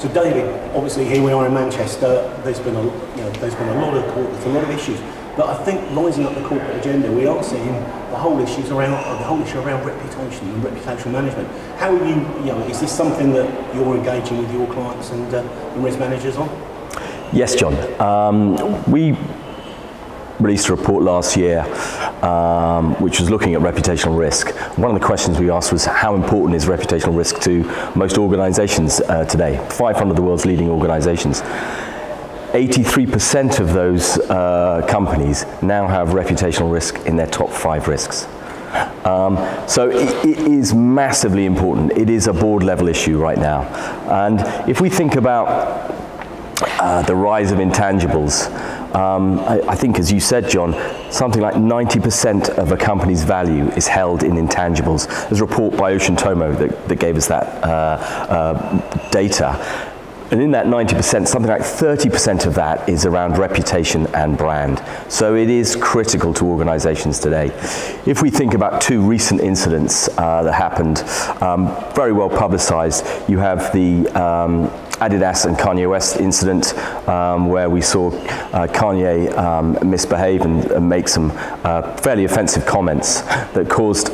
So David, obviously here we are in Manchester. There's been a lot of issues, but I think rising up the corporate agenda, we are seeing the whole issue around reputation and reputational management. How are you is this something that you're engaging with your clients and risk managers on? Yes, John. We released a report last year which was looking at reputational risk. One of the questions we asked was, how important is reputational risk to most organizations today? 500 of the world's leading organizations. 83% of those companies now have reputational risk in their top 5 risks. So it is massively important. It is a board level issue right now. And if we think about the rise of intangibles, I think, as you said, John, something like 90% of a company's value is held in intangibles. There's a report by Ocean Tomo that gave us that data. And in that 90%, something like 30% of that is around reputation and brand. So it is critical to organizations today. If we think about 2 recent incidents that happened, very well publicized, you have the Adidas and Kanye West incident, where we saw Kanye misbehave and make some fairly offensive comments that caused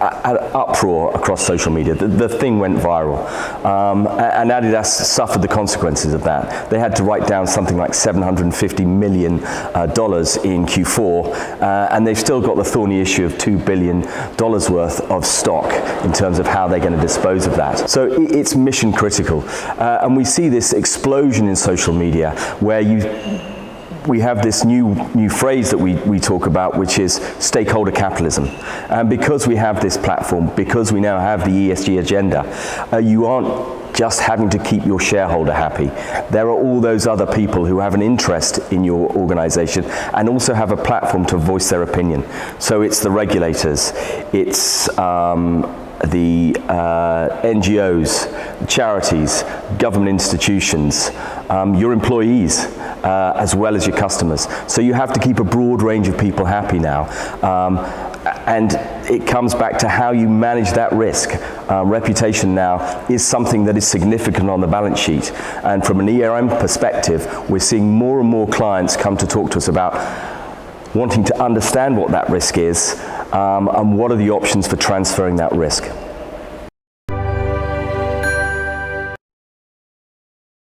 an uproar across social media. The thing went viral, and Adidas suffered the consequences of that. They had to write down something like $750 million in Q4, and they've still got the thorny issue of $2 billion worth of stock in terms of how they're going to dispose of that. So it's mission critical, and we see this explosion in social media where we have this new phrase that we talk about, which is stakeholder capitalism. And because we have this platform, because we now have the ESG agenda, you aren't just having to keep your shareholder happy. There are all those other people who have an interest in your organization and also have a platform to voice their opinion. So it's the regulators, it's the NGOs, charities, government institutions, your employees, as well as your customers. So you have to keep a broad range of people happy now. And it comes back to how you manage that risk. Reputation now is something that is significant on the balance sheet. And from an ERM perspective, we're seeing more and more clients come to talk to us about wanting to understand what that risk is, and what are the options for transferring that risk.